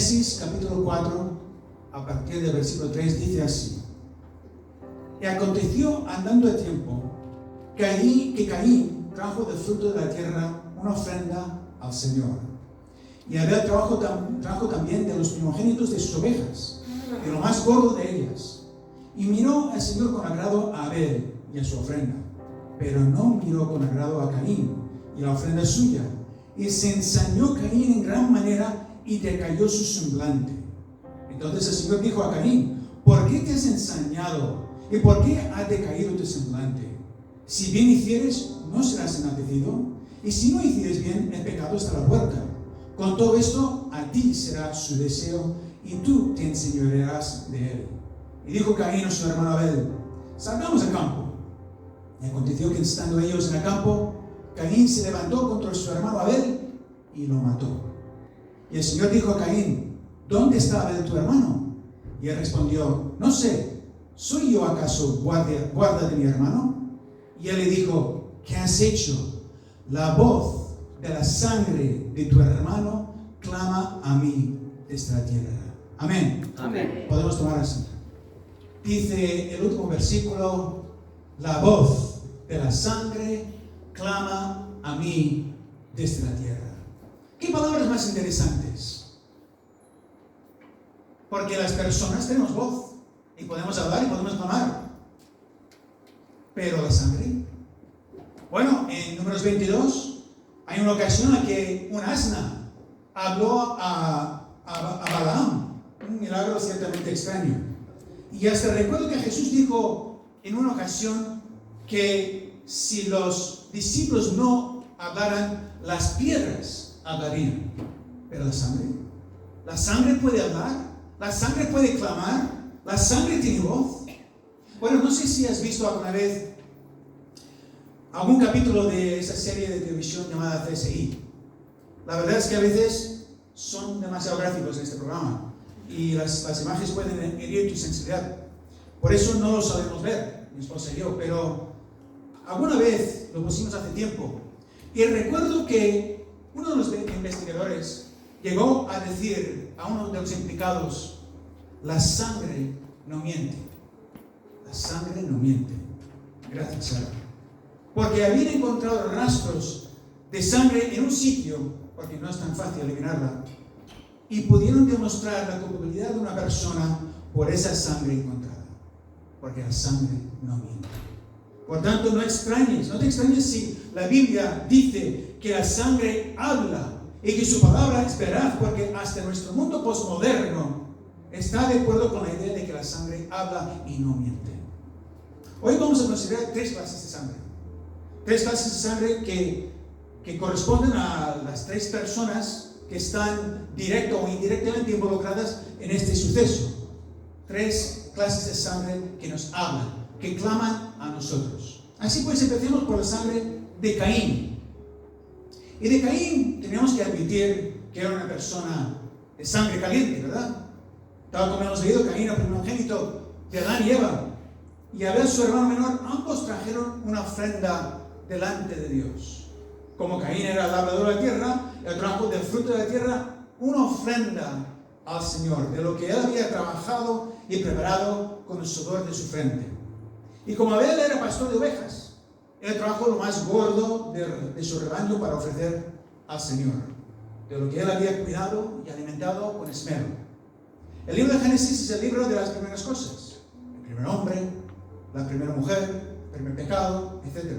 Génesis capítulo 4, a partir del versículo 3, dice así: Y aconteció andando el tiempo que Caín trajo del fruto de la tierra una ofrenda al Señor. Y Abel trajo también de los primogénitos de sus ovejas, de lo más gordo de ellas. Y miró el Señor con agrado a Abel y a su ofrenda, pero no miró con agrado a Caín y la ofrenda suya. Y se ensañó Caín en gran manera y decayó su semblante. Entonces el Señor dijo a Caín: ¿Por qué te has ensañado? ¿Y por qué ha decaído tu semblante? Si bien hicieres, no serás enaltecido, y si no hicieres bien, el pecado está a la puerta. Con todo esto, a ti será su deseo, y tú te enseñorearás de él. Y dijo Caín a su hermano Abel: Salgamos al campo. Y aconteció que estando ellos en el campo, Caín se levantó contra su hermano Abel y lo mató. Y el Señor dijo a Caín: ¿Dónde está Abel tu hermano? Y él respondió: No sé, ¿soy yo acaso guarda de mi hermano? Y él le dijo: ¿Qué has hecho? La voz de la sangre de tu hermano clama a mí desde la tierra. Amén. Amén. Podemos tomar asiento. Dice el último versículo: la voz de la sangre clama a mí desde la tierra. ¿Qué palabras más interesantes? Porque las personas tenemos voz y podemos hablar y podemos clamar. Pero la sangre. Bueno, en Números 22 hay una ocasión en la que un asna habló a Balaam. Un milagro ciertamente extraño. Y hasta recuerdo que Jesús dijo en una ocasión que si los discípulos no hablaran, las piedras hablarían. Pero la sangre puede hablar, la sangre puede clamar, la sangre tiene voz. Bueno, no sé si has visto alguna vez algún capítulo de esa serie de televisión llamada CSI. La verdad es que a veces son demasiado gráficos en este programa y las imágenes pueden herir tu sensibilidad. Por eso no lo sabemos ver, mi esposa y yo, pero alguna vez lo pusimos hace tiempo. Y recuerdo que uno de los investigadores llegó a decir a uno de los implicados: la sangre no miente. La sangre no miente. Gracias, Sara. Porque habían encontrado rastros de sangre en un sitio, porque no es tan fácil eliminarla, y pudieron demostrar la culpabilidad de una persona por esa sangre encontrada. Porque la sangre no miente. Por tanto, no te extrañes si la Biblia dice que la sangre habla y que su palabra es veraz, porque hasta nuestro mundo postmoderno está de acuerdo con la idea de que la sangre habla y no miente. Hoy vamos a considerar 3 clases de sangre. 3 clases de sangre que corresponden a las 3 personas que están directa o indirectamente involucradas en este suceso. 3 clases de sangre que nos hablan, que claman a nosotros. Así pues, empecemos por la sangre de Caín. Y de Caín tenemos que admitir que era una persona de sangre caliente, ¿verdad? Tal como hemos leído, Caín era primogénito de Adán y Eva. Y Abel, su hermano menor, ambos trajeron una ofrenda delante de Dios. Como Caín era el labrador de la tierra, él trajo del fruto de la tierra una ofrenda al Señor, de lo que él había trabajado y preparado con el sudor de su frente. Y como Abel era pastor de ovejas, él trajo lo más gordo de su rebaño para ofrecer al Señor, de lo que él había cuidado y alimentado con esmero. El libro de Génesis es el libro de las primeras cosas: el primer hombre, la primera mujer, el primer pecado, etc.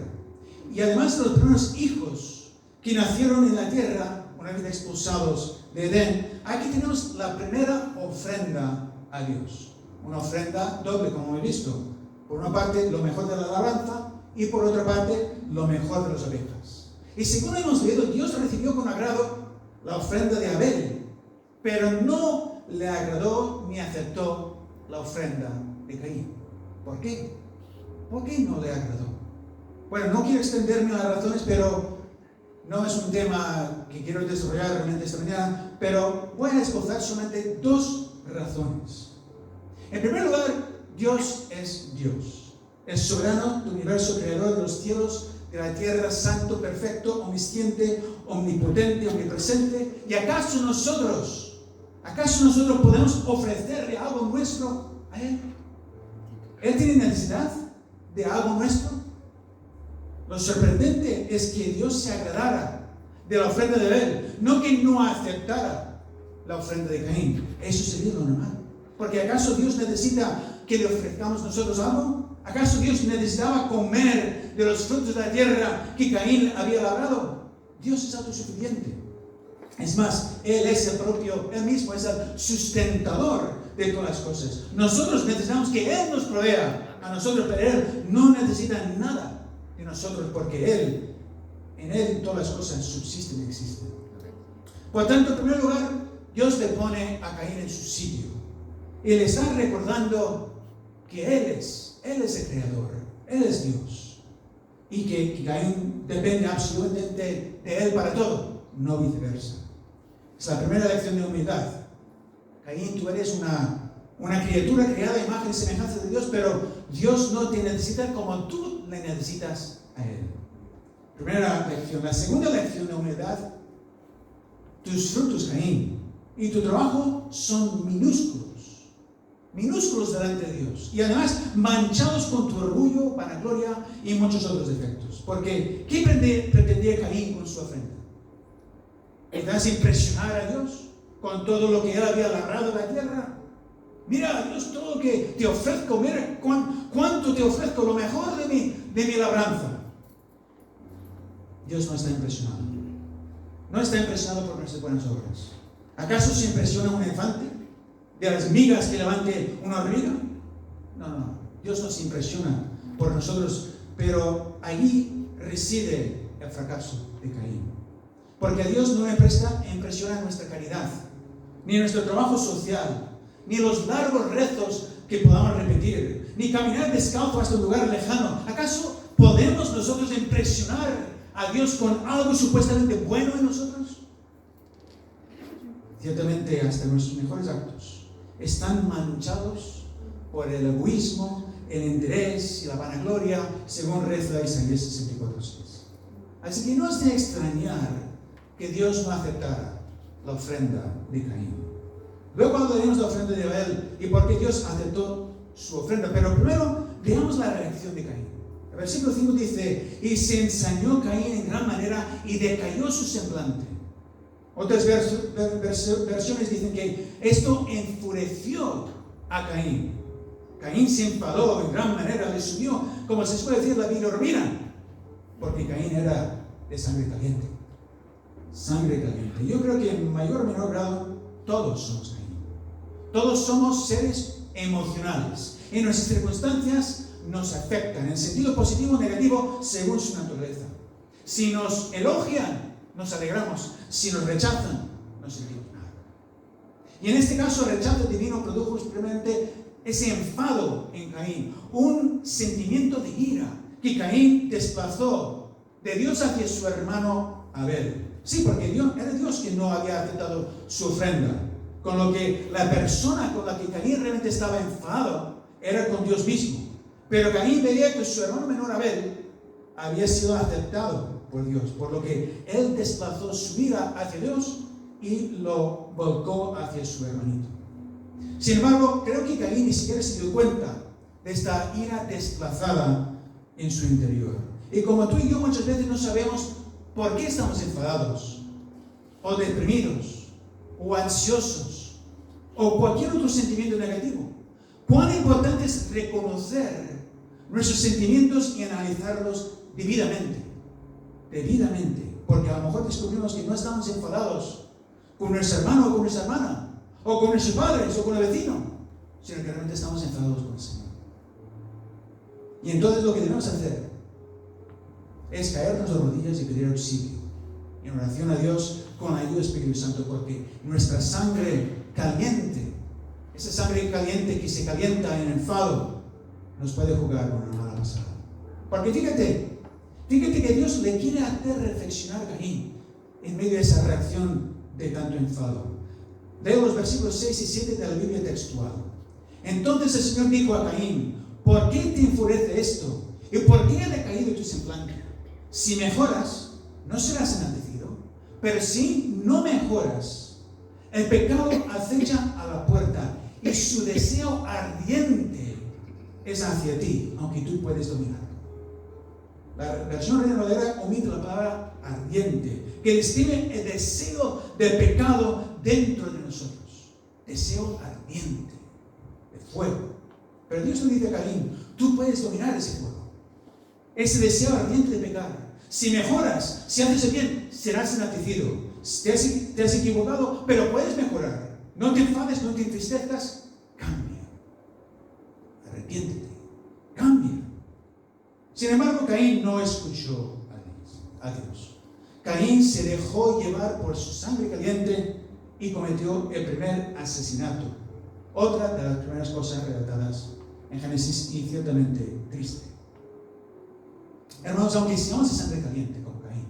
Y además de los primeros hijos que nacieron en la tierra, una vez expulsados de Edén, aquí tenemos la primera ofrenda a Dios. Una ofrenda doble, como he visto. Por una parte, lo mejor de la labranza, y por otra parte, lo mejor de las ovejas. Y según hemos leído, Dios recibió con agrado la ofrenda de Abel, pero no le agradó ni aceptó la ofrenda de Caín. ¿Por qué? ¿Por qué no le agradó? Bueno, no quiero extenderme a las razones, pero no es un tema que quiero desarrollar realmente esta mañana, pero voy a esbozar solamente 2 razones. En primer lugar, Dios es Dios. Es soberano del universo, creador de los cielos, de la tierra, santo, perfecto, omnisciente, omnipotente, omnipresente. ¿Y acaso nosotros ¿Acaso nosotros podemos ofrecerle algo nuestro a Él? ¿Él tiene necesidad de algo nuestro? Lo sorprendente es que Dios se agradara de la ofrenda de Abel, no que no aceptara la ofrenda de Caín. Eso sería lo normal. Porque ¿acaso Dios necesita que le ofrezcamos nosotros algo? ¿Acaso Dios necesitaba comer de los frutos de la tierra que Caín había labrado? Dios es autosuficiente. Es más, Él mismo es el sustentador de todas las cosas. Nosotros necesitamos que Él nos provea a nosotros, pero Él no necesita nada de nosotros porque en Él todas las cosas subsisten y existen. Por tanto, en primer lugar, Dios le pone a Caín en su sitio y le está recordando que Él es el Creador, Él es Dios y que Caín depende absolutamente de Él para todo, no viceversa. Es la primera lección de humildad. Caín, tú eres una criatura creada a imagen y semejanza de Dios, pero Dios no te necesita como tú le necesitas a Él. Primera lección. La segunda lección de humildad: tus frutos, Caín, y tu trabajo son minúsculos delante de Dios, y además manchados con tu orgullo, vanagloria y muchos otros defectos. Porque ¿qué pretendía Caín con su ofrenda? ¿Quizás impresionar a Dios con todo lo que él había labrado en la tierra? Mira, Dios, todo lo que te ofrezco, mira cuánto te ofrezco, lo mejor de mi labranza. Dios no está impresionado. No está impresionado por nuestras buenas obras. ¿Acaso se impresiona un elefante de las migas que levante una hormiga? No. Dios nos impresiona por nosotros, pero allí reside el fracaso de Caín. Porque a Dios no le impresiona nuestra caridad, ni nuestro trabajo social, ni los largos rezos que podamos repetir, ni caminar descalzo hasta un lugar lejano. ¿Acaso podemos nosotros impresionar a Dios con algo supuestamente bueno en nosotros? Ciertamente, hasta nuestros mejores actos están manchados por el egoísmo, el interés y la vanagloria, según reza Isaías 64:6. Así que no es de extrañar que Dios no aceptara la ofrenda de Caín. Luego hablaremos de la ofrenda de Abel y por qué Dios aceptó su ofrenda. Pero primero, veamos la reacción de Caín. El versículo 5 dice: y se ensañó Caín en gran manera y decayó su semblante. Otras versiones dicen que esto enfureció a Caín. Caín se enfadó en gran manera, le subió, como se suele decir, la bilirrubina, porque Caín era de sangre caliente. Sangre caliente. Yo creo que en mayor o menor grado todos somos Caín. Todos somos seres emocionales. En nuestras circunstancias nos afectan en sentido positivo o negativo según su naturaleza. Si nos elogian, nos alegramos. Si nos rechazan, no sentimos nada. Y en este caso, el rechazo divino produjo simplemente ese enfado en Caín, un sentimiento de ira que Caín desplazó de Dios hacia su hermano Abel. Sí, porque era Dios quien no había aceptado su ofrenda. Con lo que la persona con la que Caín realmente estaba enfadado era con Dios mismo. Pero Caín veía que su hermano menor Abel había sido aceptado por Dios, por lo que él desplazó su ira hacia Dios y lo volcó hacia su hermanito. Sin embargo, creo que Caín ni siquiera se dio cuenta de esta ira desplazada en su interior. Y como tú y yo muchas veces no sabemos por qué estamos enfadados, o deprimidos, o ansiosos, o cualquier otro sentimiento negativo, cuán importante es reconocer nuestros sentimientos y analizarlos debidamente, porque a lo mejor descubrimos que no estamos enfadados con nuestro hermano o con nuestra hermana, o con nuestros padres o con el vecino, sino que realmente estamos enfadados con el Señor. Y entonces lo que debemos hacer es caernos de rodillas y pedir auxilio en oración a Dios con la ayuda del Espíritu Santo, porque nuestra sangre caliente, esa sangre caliente que se calienta en enfado, nos puede jugar una mala pasada. Porque fíjate que Dios le quiere hacer reflexionar a Caín en medio de esa reacción de tanto enfado. Leo los versículos 6 y 7 de la Biblia textual. Entonces el Señor dijo a Caín: ¿por qué te enfurece esto? ¿Y por qué ha decaído tu semblante? Si mejoras, no serás enaltecido, pero si no mejoras, El pecado acecha a la puerta y su deseo ardiente es hacia ti, aunque tú puedes dominarlo. La versión Reina Valera omite la palabra ardiente, que describe el deseo del pecado dentro de nosotros. Deseo ardiente, de fuego. Pero Dios le dice a Caín, tú puedes dominar ese fuego, ese deseo ardiente de pecar. Si mejoras, si haces el bien, serás enaltecido. Te has equivocado, pero puedes mejorar. No te enfades, no te entristezcas, cambia. Arrepiéntete, cambia. Sin embargo, Caín no escuchó a Dios. Caín se dejó llevar por su sangre caliente y cometió el primer asesinato. Otra de las primeras cosas relatadas en Génesis y ciertamente triste. Hermanos, aunque seamos de sangre caliente como Caín,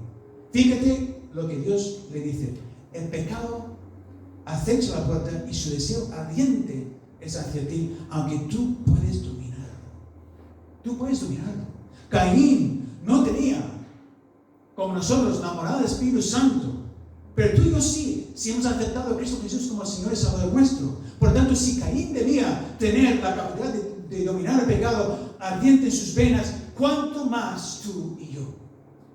fíjate lo que Dios le dice. El pecado acecha la puerta y su deseo ardiente es hacia ti, aunque tú puedes dominarlo. Tú puedes dominarlo. Caín no tenía, como nosotros, la morada del Espíritu Santo, pero tú y yo sí, si hemos aceptado a Cristo Jesús como Señor y Salvador nuestro. Por tanto, si Caín debía tener la capacidad de dominar el pecado ardiente en sus venas, ¿cuánto más tú y yo?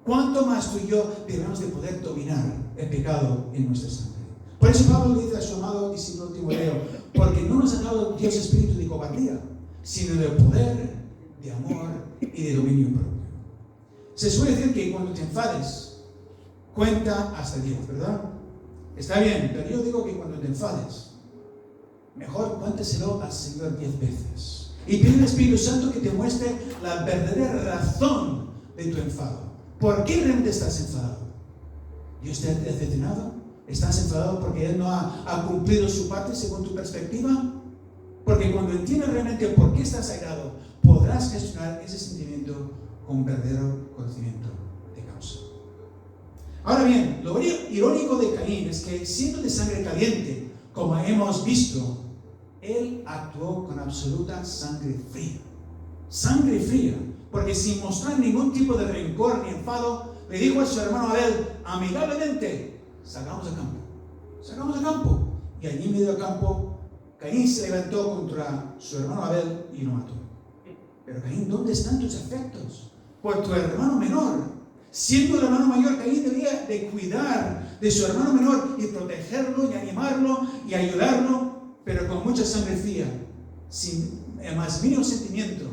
¿Cuánto más tú y yo debemos de poder dominar el pecado en nuestra sangre? Por eso Pablo dice a su amado discípulo Timoteo, porque no nos ha dado Dios espíritu de cobardía, sino de poder, de amor y de dominio propio. Se suele decir que cuando te enfades, cuenta hasta 10, ¿verdad? Está bien, pero yo digo que cuando te enfades, mejor cuénteselo al Señor 10 veces. Y pide al Espíritu Santo que te muestre la verdadera razón de tu enfado. ¿Por qué realmente estás enfadado? ¿Dios te ha decepcionado? ¿Estás enfadado porque Él no ha cumplido su parte según tu perspectiva? Porque cuando entiendes realmente por qué estás airado, podrás gestionar ese sentimiento con verdadero conocimiento de causa. Ahora bien, lo irónico de Caín es que, siendo de sangre caliente, como hemos visto, él actuó con absoluta sangre fría. Sangre fría, porque sin mostrar ningún tipo de rencor ni enfado, le dijo a su hermano Abel, amigablemente, salgamos al campo. Salgamos al campo. Y allí en medio del campo, Caín se levantó contra su hermano Abel y lo mató. Pero Caín, ¿dónde están tus afectos por tu hermano menor? Siendo el hermano mayor, Caín debía de cuidar de su hermano menor y protegerlo y animarlo y ayudarlo, pero con mucha sangre fría, sin el más mínimo sentimiento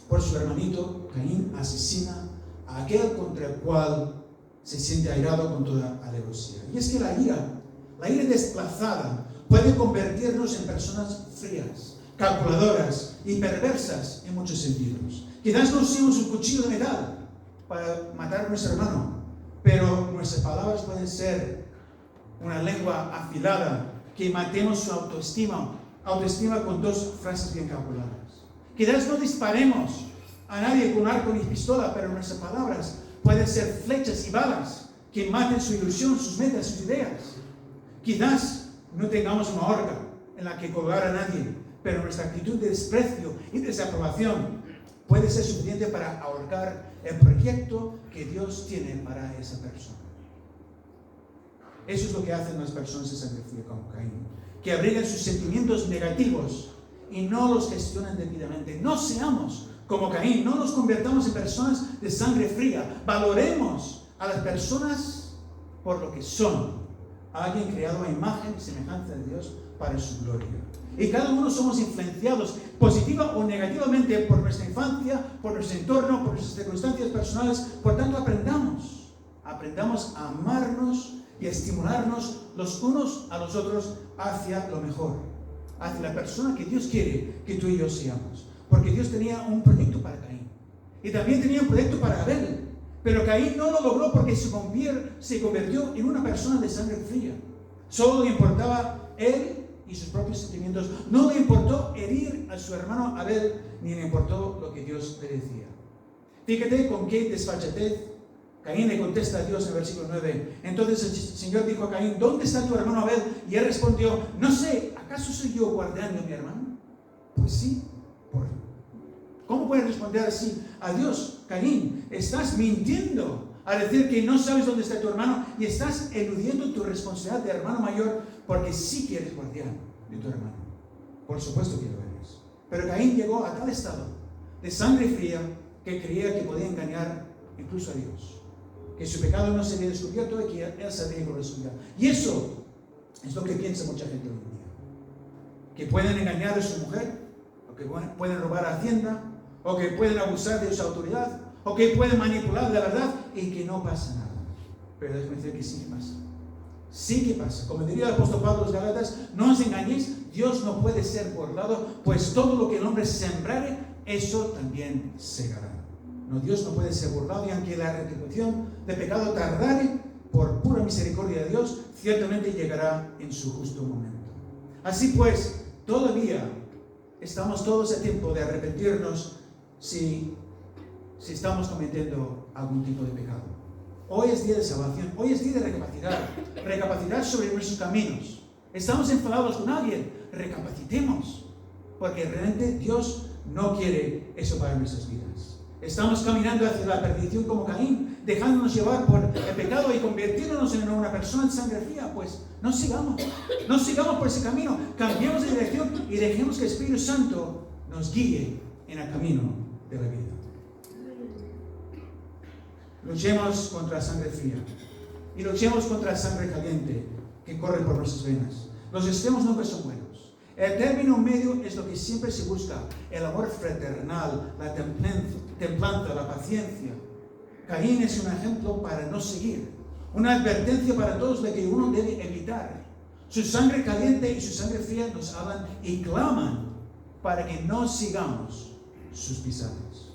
por su hermanito. Caín asesina a aquel contra el cual se siente airado con toda alevosía. Y es que la ira desplazada puede convertirnos en personas frías, calculadoras y perversas en muchos sentidos. Quizás no usemos un cuchillo de metal para matar a nuestro hermano, pero nuestras palabras pueden ser una lengua afilada que matemos su autoestima con dos frases bien calculadas. Quizás no disparemos a nadie con arco ni pistola, pero nuestras palabras pueden ser flechas y balas que maten su ilusión, sus metas, sus ideas. Quizás no tengamos una horca en la que colgar a nadie, pero nuestra actitud de desprecio y desaprobación puede ser suficiente para ahorcar el proyecto que Dios tiene para esa persona. Eso es lo que hacen las personas de sangre fría como Caín, que abrigan sus sentimientos negativos y no los gestionan debidamente. No seamos como Caín, no nos convertamos en personas de sangre fría. Valoremos a las personas por lo que son, alguien creado a imagen y semejanza de Dios para su gloria. Y cada uno somos influenciados positiva o negativamente por nuestra infancia, por nuestro entorno, por nuestras circunstancias personales. Por tanto, aprendamos a amarnos y a estimularnos los unos a los otros hacia lo mejor, hacia la persona que Dios quiere que tú y yo seamos. Porque Dios tenía un proyecto para Caín y también tenía un proyecto para Abel, pero Caín no lo logró porque se convirtió en una persona de sangre fría. Solo le importaba él y sus propios sentimientos. No le importó herir a su hermano Abel, ni le importó lo que Dios le decía. Fíjate con qué desfachatez Caín le contesta a Dios en el versículo 9. Entonces el Señor dijo a Caín, ¿dónde está tu hermano Abel? Y él respondió, no sé, ¿acaso soy yo guardián de mi hermano? Pues sí. ¿Cómo puedes responder así a Dios? Caín, estás mintiendo. a decir que no sabes dónde está tu hermano y estás eludiendo tu responsabilidad de hermano mayor porque sí que eres guardián de tu hermano. Por supuesto que lo eres. Pero Caín llegó a tal estado de sangre fría que creía que podía engañar incluso a Dios. Que su pecado no se había descubierto y que él sabía con responsabilidad. Y eso es lo que piensa mucha gente hoy en día. Que pueden engañar a su mujer, o que pueden robar a Hacienda, o que pueden abusar de su autoridad, o que pueden manipular la verdad y que no pasa nada. Pero déjame decir que sí que pasa. Sí que pasa. Como diría el apóstol Pablo a los Gálatas, no os engañéis, Dios no puede ser burlado, pues todo lo que el hombre sembrare, eso también segará. No, Dios no puede ser burlado, y aunque la retribución de pecado tardare, por pura misericordia de Dios, ciertamente llegará en su justo momento. Así pues, todavía estamos todos a tiempo de arrepentirnos si estamos cometiendo algún tipo de pecado. Hoy es día de salvación, hoy es día de recapacitar sobre nuestros caminos. Estamos enfadados con alguien, recapacitemos, porque realmente Dios no quiere eso para nuestras vidas. Estamos caminando hacia la perdición como Caín, dejándonos llevar por el pecado y convirtiéndonos en una persona en sangre fría. Pues no sigamos por ese camino, cambiemos de dirección y dejemos que el Espíritu Santo nos guíe en el camino de la vida. Luchemos contra la sangre fría y luchemos contra la sangre caliente que corre por nuestras venas. Los extremos nunca son buenos. El término medio es lo que siempre se busca: el amor fraternal, la templanza, la paciencia. Caín es un ejemplo para no seguir, una advertencia para todos de que uno debe evitar. Su sangre caliente y su sangre fría nos hablan y claman para que no sigamos sus pisadas.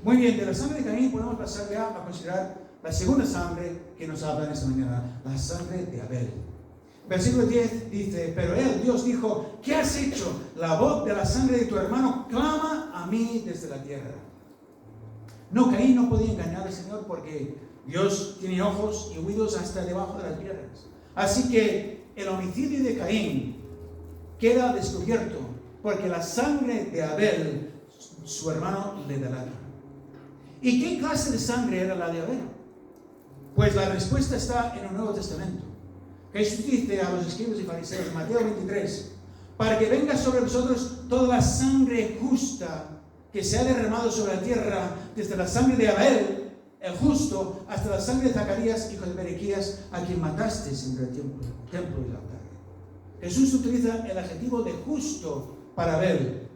Muy bien, de la sangre de Caín podemos pasar ya a considerar la segunda sangre que nos habla en esta mañana, la sangre de Abel. Versículo 10 dice: pero él, Dios, dijo: ¿qué has hecho? La voz de la sangre de tu hermano clama a mí desde la tierra. No, Caín no podía engañar al Señor porque Dios tiene ojos y oídos hasta debajo de las piedras. Así que el homicidio de Caín queda descubierto porque la sangre de Abel, su hermano, le delata. ¿Y qué clase de sangre era la de Abel? Pues la respuesta está en el Nuevo Testamento. Jesús dice a los escribas y fariseos en Mateo 23: para que venga sobre vosotros toda la sangre justa que se ha derramado sobre la tierra, desde la sangre de Abel, el justo, hasta la sangre de Zacarías, hijo de Berequías, a quien matasteis entre el templo y el altar. Jesús utiliza el adjetivo de justo para Abel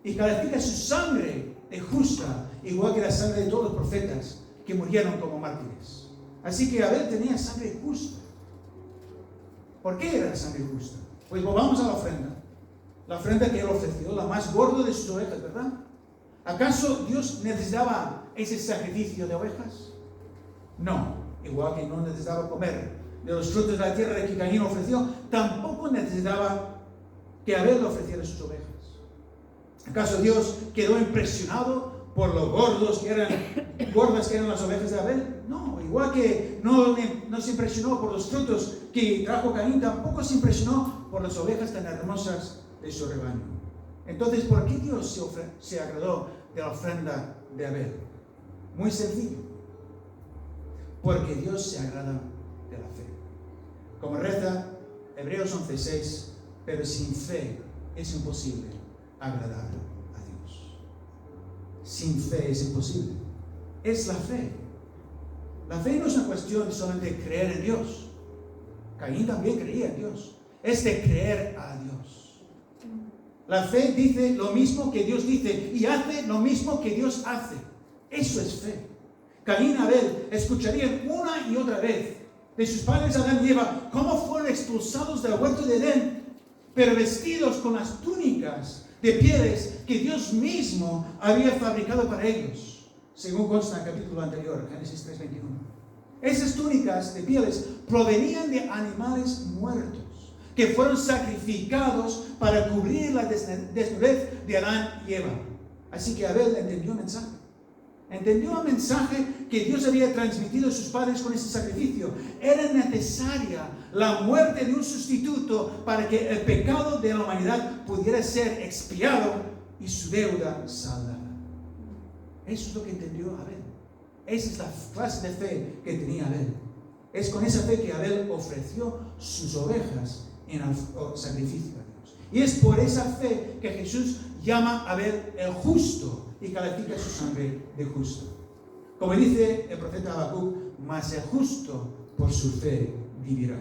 y califica su sangre de justa, igual que la sangre de todos los profetas que murieron como mártires. Así que Abel tenía sangre justa. ¿Por qué era la sangre justa? Pues volvamos a la ofrenda que él ofreció, la más gorda de sus ovejas, ¿verdad? ¿Acaso Dios necesitaba ese sacrificio de ovejas? No, igual que no necesitaba comer de los frutos de la tierra que Caín ofreció, tampoco necesitaba que Abel ofreciera sus ovejas. ¿Acaso Dios quedó impresionado por lo gordas que eran las ovejas de Abel? No, igual que no se impresionó por los frutos que trajo Caín, tampoco se impresionó por las ovejas tan hermosas de su rebaño. Entonces, ¿por qué Dios se agradó de la ofrenda de Abel? Muy sencillo. Porque Dios se agrada de la fe. Como reza Hebreos 11:6, pero sin fe es imposible agradar a Dios. Sin fe es imposible. Es la fe. La fe no es una cuestión solamente de creer en Dios. Caín también creía en Dios. Es de creer a Dios. La fe dice lo mismo que Dios dice y hace lo mismo que Dios hace. Eso es fe. Caín y Abel escucharían una y otra vez de sus padres Adán y Eva cómo fueron expulsados del huerto de Edén, pero vestidos con las túnicas de pieles que Dios mismo había fabricado para ellos, según consta en el capítulo anterior, Génesis 3:21. Esas túnicas de pieles provenían de animales muertos que fueron sacrificados para cubrir la desnudez de Adán y Eva. Así que Abel entendió el mensaje. Entendió el mensaje que Dios había transmitido a sus padres con ese sacrificio. Era necesaria la muerte de un sustituto para que el pecado de la humanidad pudiera ser expiado y su deuda saldada. Eso es lo que entendió Abel. Esa es la clase de fe que tenía Abel. Es con esa fe que Abel ofreció sus ovejas en el sacrificio a Dios. Y es por esa fe que Jesús llama a Abel el justo y califica su sangre de justo. Como dice el profeta Habacuc, mas el justo por su fe vivirá.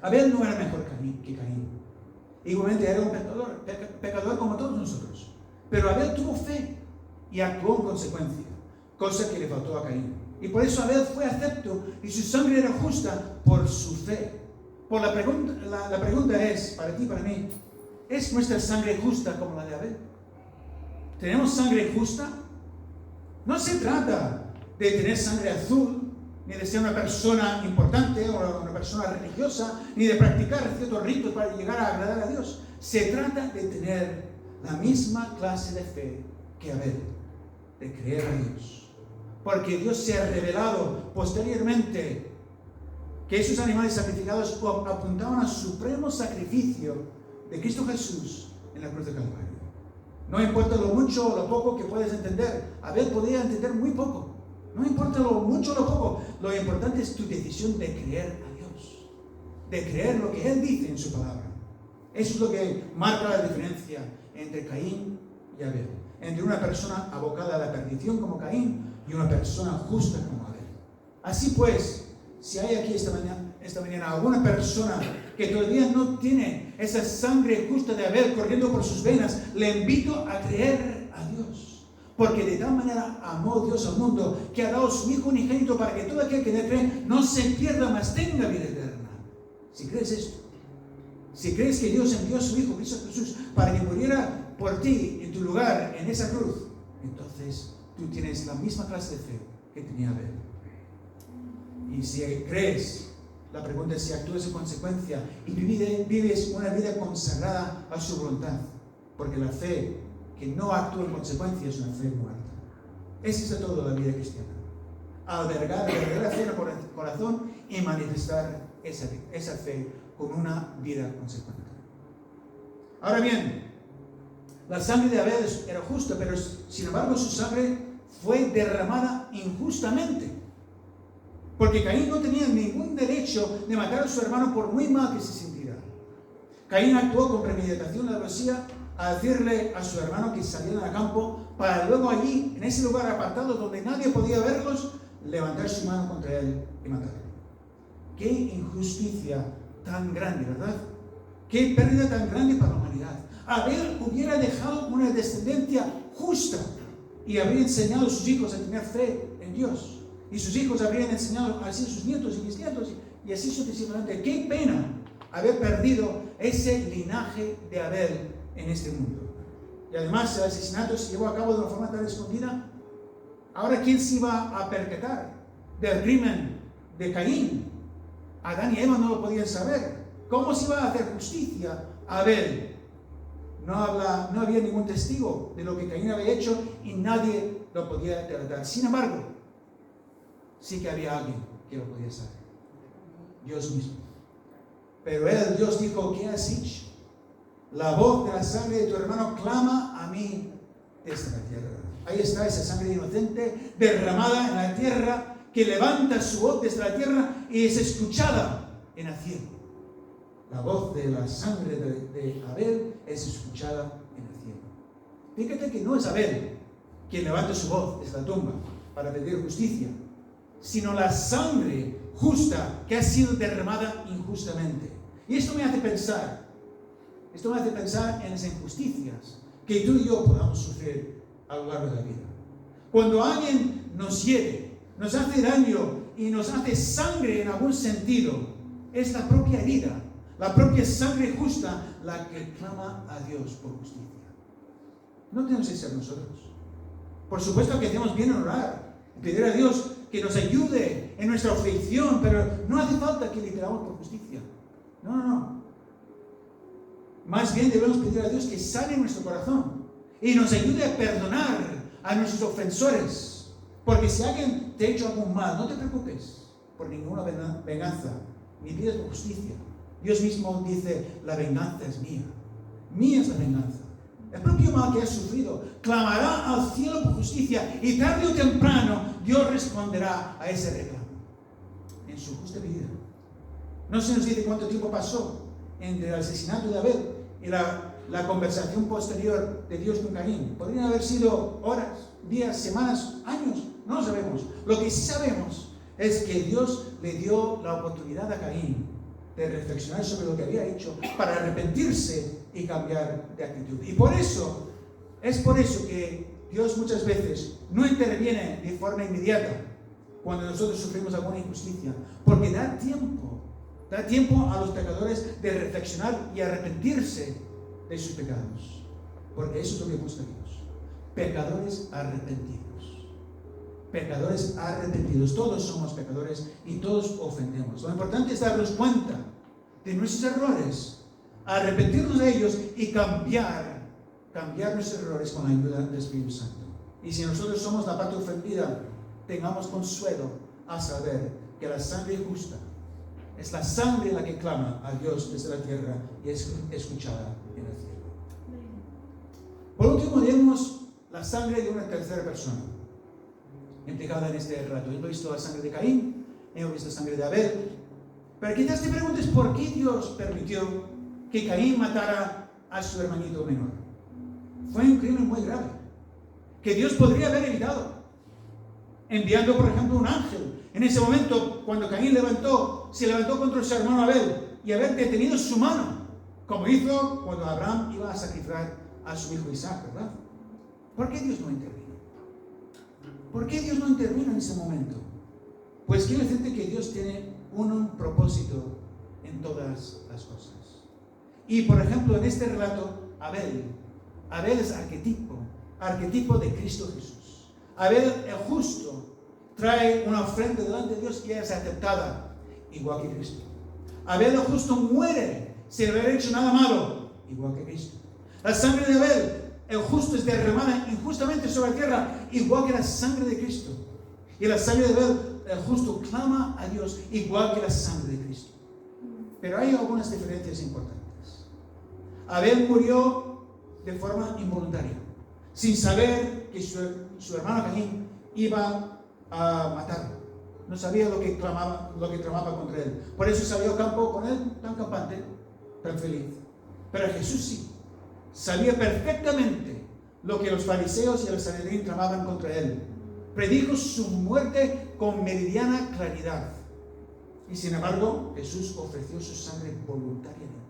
Abel no era mejor que Caín. Igualmente era un pecador como todos nosotros. Pero Abel tuvo fe y actuó en consecuencia, cosa que le faltó a Caín. Y por eso Abel fue acepto y su sangre era justa por su fe. La pregunta es, para ti y para mí, ¿es nuestra sangre justa como la de Abel? ¿Tenemos sangre justa? No se trata de tener sangre azul, ni de ser una persona importante o una persona religiosa, ni de practicar ciertos ritos para llegar a agradar a Dios. Se trata de tener la misma clase de fe que Abel, de creer a Dios. Porque Dios se ha revelado posteriormente que esos animales sacrificados apuntaban al supremo sacrificio de Cristo Jesús en la cruz de Calvario. No importa lo mucho o lo poco que puedes entender. Abel podía entender muy poco. No importa lo mucho o lo poco. Lo importante es tu decisión de creer a Dios. De creer lo que Él dice en su palabra. Eso es lo que marca la diferencia entre Caín y Abel. Entre una persona abocada a la perdición como Caín y una persona justa como Abel. Así pues, si hay aquí esta mañana alguna persona que todavía no tiene esa sangre justa de Abel corriendo por sus venas, le invito a creer a Dios. Porque de tal manera amó Dios al mundo que ha dado a su Hijo unigénito para que todo aquel que en él cree no se pierda, mas tenga vida eterna. Si crees esto, si crees que Dios envió a su Hijo, Cristo Jesús, para que muriera por ti en tu lugar, en esa cruz, entonces tú tienes la misma clase de fe que tenía Abel. Y si crees, la pregunta es si actúas en consecuencia y vives una vida consagrada a su voluntad. Porque la fe que no actúa en consecuencia es una fe muerta. Esa es de todo la vida cristiana. Albergar la verdadera fe en el corazón y manifestar esa fe con una vida consecuente. Ahora bien, la sangre de Abel era justa, pero sin embargo su sangre fue derramada injustamente. Porque Caín no tenía ningún derecho de matar a su hermano por muy mal que se sintiera. Caín actuó con premeditación y alevosía a decirle a su hermano que salieran al campo para luego allí, en ese lugar apartado donde nadie podía verlos, levantar su mano contra él y matarlo. Qué injusticia tan grande, ¿verdad? Qué pérdida tan grande para la humanidad. Abel hubiera dejado una descendencia justa y habría enseñado a sus hijos a tener fe en Dios. Y sus hijos habrían enseñado así a sus nietos y bisnietos y así sucesivamente. Qué pena haber perdido ese linaje de Abel en este mundo. Y además el asesinato se llevó a cabo de una forma tan escondida. Ahora, ¿quién se iba a percatar del crimen de Caín? Adán y Eva no lo podían saber. ¿Cómo se iba a hacer justicia a Abel? No había ningún testigo de lo que Caín había hecho y nadie lo podía delatar. Sin embargo, sí que había alguien que lo podía saber. Dios mismo. Pero Dios dijo, ¿qué has hecho? La voz de la sangre de tu hermano clama a mí desde la tierra. Ahí está esa sangre inocente derramada en la tierra que levanta su voz desde la tierra y es escuchada en el cielo. La voz de la sangre de Abel es escuchada en el cielo. Fíjate que no es Abel quien levanta su voz desde la tumba para pedir justicia, sino la sangre justa que ha sido derramada injustamente. Y esto me hace pensar en las injusticias que tú y yo podamos sufrir a lo largo de la vida. Cuando alguien nos hiere, nos hace daño y nos hace sangre en algún sentido, es la propia herida, la propia sangre justa la que clama a Dios por justicia. No tenemos que ser nosotros. Por supuesto que hacemos bien en orar, pedir a Dios que nos ayude en nuestra aflicción, pero no hace falta que le pidamos por justicia. No. Más bien debemos pedir a Dios que sane nuestro corazón y nos ayude a perdonar a nuestros ofensores. Porque si alguien te ha hecho algún mal, no te preocupes por ninguna venganza, ni pides por justicia. Dios mismo dice, la venganza es mía. Mía es la venganza. El propio mal que has sufrido clamará al cielo por justicia y tarde o temprano Dios responderá a ese reclamo en su justa medida. No se nos dice cuánto tiempo pasó entre el asesinato de Abel y la conversación posterior de Dios con Caín. Podrían haber sido horas, días, semanas, años, no lo sabemos. Lo que sí sabemos es que Dios le dio la oportunidad a Caín de reflexionar sobre lo que había hecho para arrepentirse y cambiar de actitud. Y es por eso que Dios muchas veces no interviene de forma inmediata cuando nosotros sufrimos alguna injusticia, porque da tiempo a los pecadores de reflexionar y arrepentirse de sus pecados, porque eso es lo que busca Dios. Pecadores arrepentidos. Todos somos pecadores y todos ofendemos. Lo importante es darnos cuenta de nuestros errores, arrepentirnos de ellos y cambiar nuestros errores con la ayuda del Espíritu Santo. Y si nosotros somos la parte ofendida, tengamos consuelo a saber que la sangre justa es la sangre la que clama a Dios desde la tierra y es escuchada en el cielo. Por último, vemos la sangre de una tercera persona implicada en este relato. Hemos visto la sangre de Caín, hemos visto la sangre de Abel. Pero quizás te preguntes por qué Dios permitió que Caín matara a su hermanito menor. Fue un crimen muy grave que Dios podría haber evitado, enviando, por ejemplo, un ángel. En ese momento, cuando Caín se levantó contra su hermano Abel y haber detenido su mano, como hizo cuando Abraham iba a sacrificar a su hijo Isaac, ¿verdad? ¿Por qué Dios no intervino? ¿Por qué Dios no intervino en ese momento? Pues quiere decirte que Dios tiene un propósito en todas las cosas. Y por ejemplo, en este relato, Abel es arquetipo de Cristo Jesús. Abel, el justo, trae una ofrenda delante de Dios y es aceptada, igual que Cristo. Abel, el justo, muere sin haber hecho nada malo, igual que Cristo. La sangre de Abel, el justo, es derramada injustamente sobre la tierra, igual que la sangre de Cristo. Y la sangre de Abel, el justo, clama a Dios, igual que la sangre de Cristo. Pero hay algunas diferencias importantes. Abel murió de forma involuntaria, sin saber que su hermano Caín iba a matarlo. No sabía lo que tramaba contra él. Por eso salió al campo con él tan campante, tan feliz. Pero Jesús sí. Sabía perfectamente lo que los fariseos y el Sanedrín tramaban contra él. Predijo su muerte con meridiana claridad. Y sin embargo, Jesús ofreció su sangre voluntariamente,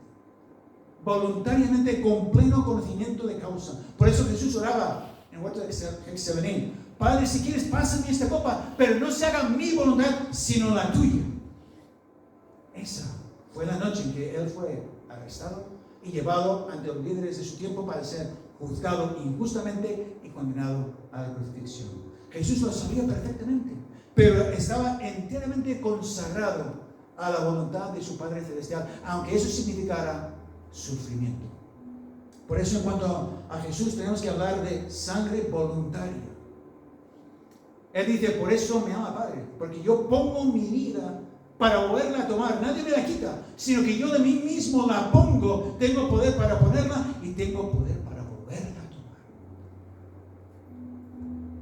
con pleno conocimiento de causa. Por eso Jesús oraba en el huerto de Getsemaní: Padre, si quieres, pásame esta copa, pero no se haga mi voluntad, sino la tuya. Esa fue la noche en que él fue arrestado y llevado ante los líderes de su tiempo para ser juzgado injustamente y condenado a la crucifixión. Jesús lo sabía perfectamente, pero estaba enteramente consagrado a la voluntad de su Padre Celestial, aunque eso significara sufrimiento. Por eso, en cuanto a Jesús, tenemos que hablar de sangre voluntaria. Él dice: por eso me ama Padre, porque yo pongo mi vida para volverla a tomar. Nadie me la quita, sino que yo de mí mismo la pongo. Tengo poder para ponerla y tengo poder para volverla a tomar.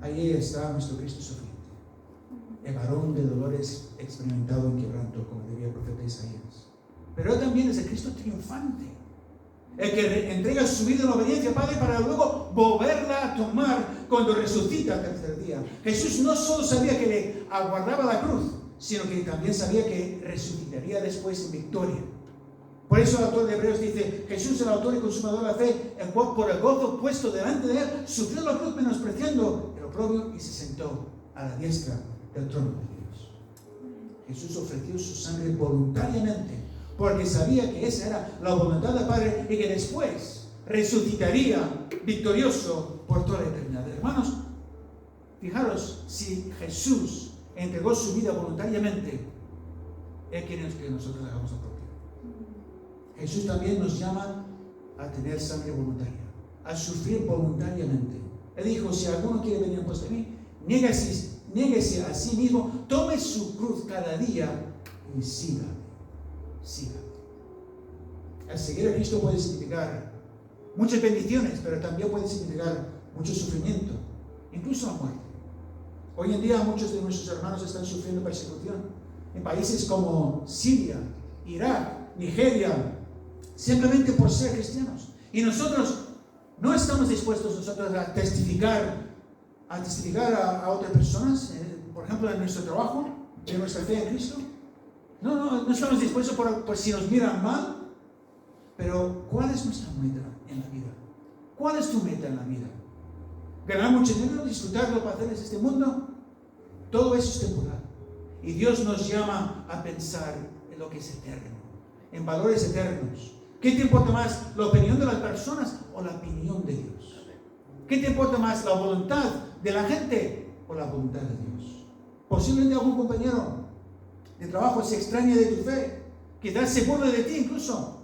Ahí está nuestro Cristo sufriente, el varón de dolores experimentado en quebranto, como diría el profeta Isaías. Pero él también es el Cristo triunfante, el que entrega su vida en obediencia al Padre para luego volverla a tomar cuando resucita al tercer día. Jesús no solo sabía que le aguardaba la cruz, sino que también sabía que resucitaría después en victoria. Por eso el autor de Hebreos dice: Jesús es el autor y consumador de la fe, el cual por el gozo puesto delante de él sufrió la cruz, menospreciando el oprobio, y se sentó a la diestra del trono de Dios. Jesús ofreció su sangre voluntariamente, porque sabía que esa era la voluntad del Padre y que después resucitaría victorioso por toda la eternidad. Hermanos, fijaros, si Jesús entregó su vida voluntariamente, Él quiere que nosotros hagamos lo propio. Jesús también nos llama a tener sangre voluntaria, a sufrir voluntariamente. Él dijo: si alguno quiere venir en pos de mí, niéguese a sí mismo, tome su cruz cada día y sígame. El seguir a Cristo puede significar muchas bendiciones, pero también puede significar mucho sufrimiento, incluso la muerte. Hoy en día muchos de nuestros hermanos están sufriendo persecución en países como Siria, Irak, Nigeria, simplemente por ser cristianos. Y nosotros no estamos dispuestos a testificar a otras personas, por ejemplo, en nuestro trabajo, de nuestra fe en Cristo. No estamos dispuestos por si nos miran mal. Pero ¿cuál es nuestra meta en la vida? ¿Cuál es tu meta en la vida? ¿Ganar mucho dinero? ¿Disfrutar los placeres de este mundo? Todo eso es temporal. Y Dios nos llama a pensar en lo que es eterno, en valores eternos. ¿Qué te importa más, la opinión de las personas o la opinión de Dios? ¿Qué te importa más, la voluntad de la gente o la voluntad de Dios? Posiblemente algún compañero de trabajo se extrañe de tu fe, quizás se burle de ti incluso,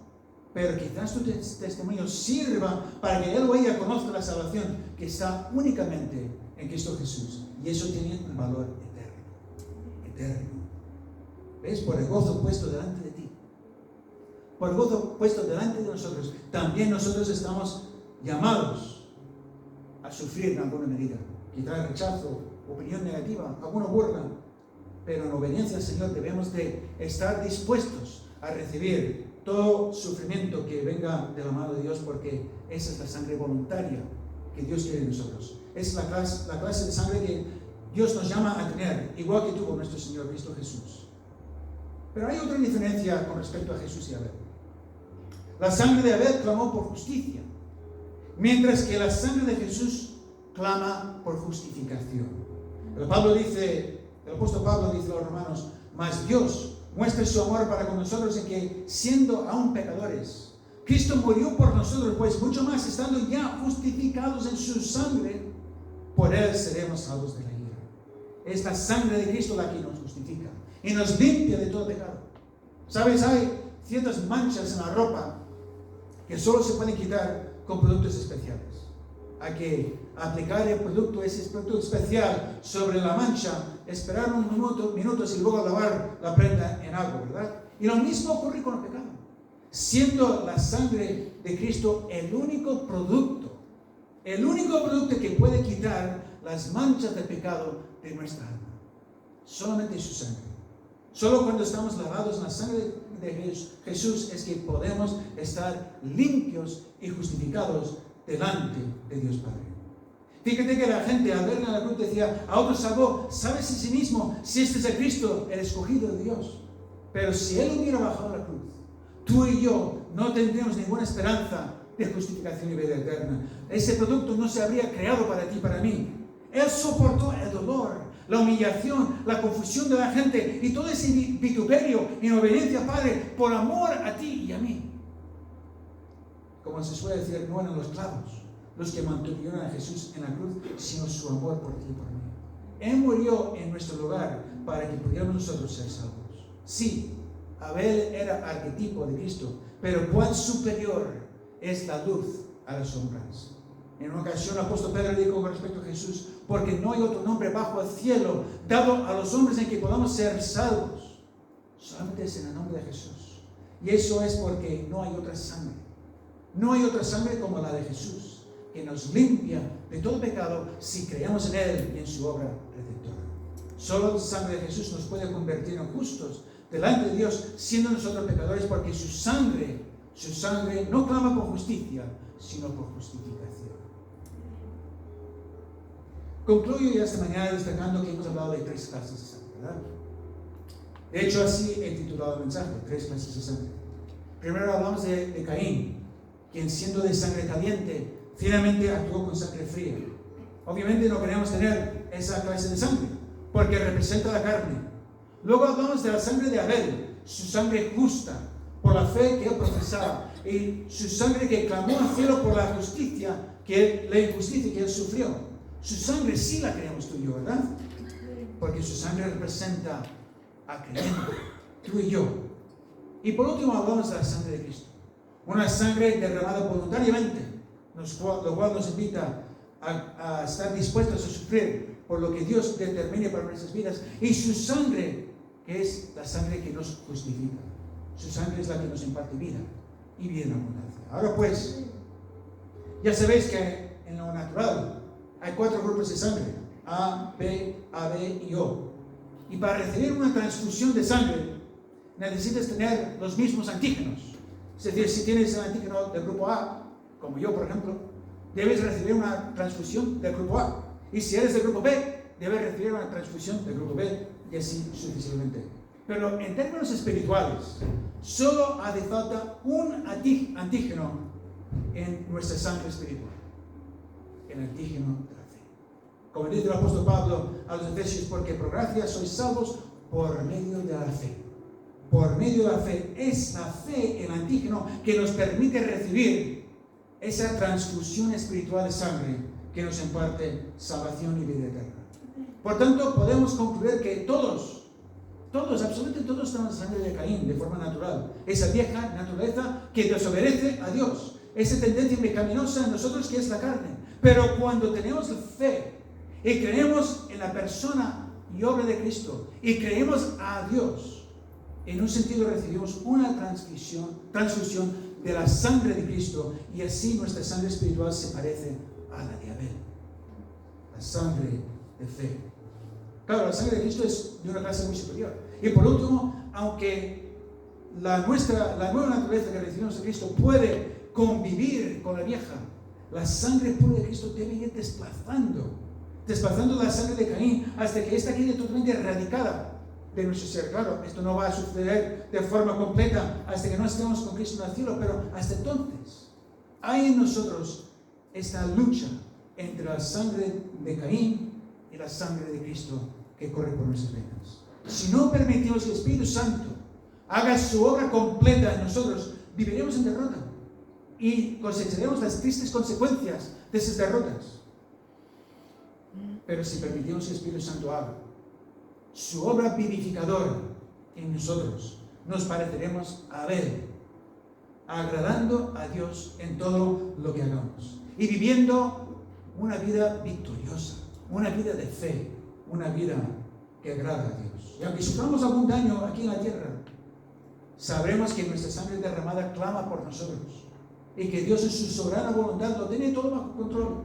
pero quizás tu testimonio sirva para que él o ella conozca la salvación que está únicamente en Cristo Jesús. Y eso tiene un valor eterno. ¿Ves? Por el gozo puesto delante de ti, por el gozo puesto delante de nosotros, también nosotros estamos llamados a sufrir en alguna medida. Quizás rechazo, opinión negativa, alguna burla, pero en obediencia al Señor debemos de estar dispuestos a recibir todo sufrimiento que venga de la mano de Dios, porque esa es la sangre voluntaria que Dios quiere en nosotros. Es la clase de sangre que Dios nos llama a tener, igual que tuvo nuestro Señor Cristo Jesús. Pero hay otra diferencia con respecto a Jesús y Abel. La sangre de Abel clamó por justicia, mientras que la sangre de Jesús clama por justificación. El apóstol dice a los romanos: mas Dios muestra su amor para con nosotros en que, siendo aún pecadores, Cristo murió por nosotros, pues mucho más, estando ya justificados en su sangre, por Él seremos salvos de la ira. Es la sangre de Cristo la que nos justifica y nos limpia de todo pecado. ¿Sabes? Hay ciertas manchas en la ropa que solo se pueden quitar con productos especiales. Hay que aplicar ese producto especial sobre la mancha, esperar unos minutos y luego lavar la prenda en agua, ¿verdad? Y lo mismo ocurre con el pecado. Siendo la sangre de Cristo el único producto que puede quitar las manchas de pecado de nuestra alma. Solamente su sangre. Solo cuando estamos lavados en la sangre de Jesús es que podemos estar limpios y justificados delante de Dios Padre. Fíjate que la gente al verle a la cruz decía: a otro salvó. ¿Sabes en sí mismo si este es el Cristo, el escogido de Dios? Pero si Él hubiera bajado a la cruz, tú y yo no tendríamos ninguna esperanza de justificación y vida eterna. Ese producto no se habría creado para ti y para mí. Él soportó el dolor, la humillación, la confusión de la gente y todo ese vituperio en obediencia, Padre, por amor a ti y a mí. Como se suele decir, no eran los clavos los que mantuvieron a Jesús en la cruz, sino su amor por ti y por mí. Él murió en nuestro lugar para que pudiéramos nosotros ser salvos. Sí, Abel era arquetipo de Cristo, pero cuán superior es la luz a las sombras. En una ocasión el apóstol Pedro dijo con respecto a Jesús: porque no hay otro nombre bajo el cielo dado a los hombres en que podamos ser salvos. Solamente es en el nombre de Jesús. Y eso es porque no hay otra sangre. No hay otra sangre como la de Jesús, que nos limpia de todo pecado si creemos en Él y en su obra redentora. Solo la sangre de Jesús nos puede convertir en justos delante de Dios, siendo nosotros pecadores, porque su sangre no clama por justicia, sino por justificación. Concluyo ya esta mañana destacando que hemos hablado de 3 clases de sangre, ¿verdad? De hecho, así he titulado el mensaje: 3 clases de sangre. Primero hablamos de Caín, quien, siendo de sangre caliente, finalmente actuó con sangre fría. Obviamente no queremos tener esa clase de sangre, porque representa la carne. Luego hablamos de la sangre de Abel, su sangre justa, por la fe que él profesaba, y su sangre que clamó al cielo por la injusticia que él sufrió. Su sangre sí la queremos tú y yo, ¿verdad? Porque su sangre representa a creyente, tú y yo. Y por último hablamos de la sangre de Cristo, una sangre derramada voluntariamente, lo cual nos invita a estar dispuestos a sufrir por lo que Dios determine para nuestras vidas, y su sangre, que es la sangre que nos justifica. Su sangre es la que nos imparte vida y vida en abundancia. Ahora pues, ya sabéis que en lo natural hay 4 grupos de sangre. A, B, AB y O. Y para recibir una transfusión de sangre, necesitas tener los mismos antígenos. Es decir, si tienes el antígeno del grupo A, como yo, por ejemplo, debes recibir una transfusión del grupo A. Y si eres del grupo B, debes recibir una transfusión del grupo B, y así sucesivamente. Pero en términos espirituales, solo hace falta un antígeno en nuestra sangre espiritual. El antígeno de la fe. Como dice el apóstol Pablo a los Efesios, porque por gracia sois salvos por medio de la fe. Por medio de la fe. Es la fe, el antígeno, que nos permite recibir esa transfusión espiritual de sangre que nos imparte salvación y vida eterna. Por tanto, podemos concluir que todos, absolutamente todos tenemos la sangre de Caín de forma natural. Esa vieja naturaleza que desobedece a Dios. Esa tendencia pecaminosa en nosotros que es la carne. Pero cuando tenemos fe y creemos en la persona y obra de Cristo y creemos a Dios, en un sentido recibimos una transfusión de la sangre de Cristo, y así nuestra sangre espiritual se parece a la de Abel. La sangre de fe. Claro, la sangre de Cristo es de una clase muy superior. Y por último, aunque la nueva naturaleza que recibimos de Cristo puede convivir con la vieja, la sangre pura de Cristo debe ir desplazando la sangre de Caín hasta que ésta quede totalmente erradicada de nuestro ser. Claro, esto no va a suceder de forma completa hasta que no estemos con Cristo en el cielo, pero hasta entonces hay en nosotros esta lucha entre la sangre de Caín y la sangre de Cristo que corre por nuestras venas. Si no permitimos que el Espíritu Santo haga su obra completa en nosotros, viviremos en derrota y cosecharemos las tristes consecuencias de esas derrotas. Pero si permitimos que el Espíritu Santo haga su obra vivificadora en nosotros, nos pareceremos a Abel, agradando a Dios en todo lo que hagamos y viviendo una vida victoriosa, una vida de fe, una vida que agrada a Dios. Y aunque suframos algún daño aquí en la tierra, sabremos que nuestra sangre derramada clama por nosotros y que Dios en su soberana voluntad lo tiene todo bajo control,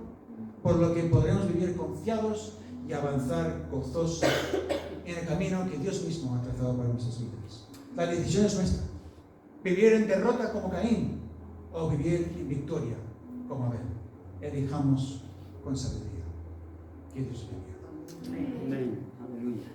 por lo que podremos vivir confiados y avanzar gozosos en el camino que Dios mismo ha trazado para nuestras vidas. La decisión es nuestra: vivir en derrota como Caín o vivir en victoria como Abel. Elijamos con sabiduría. Que Dios bendiga. Amén. Aleluya.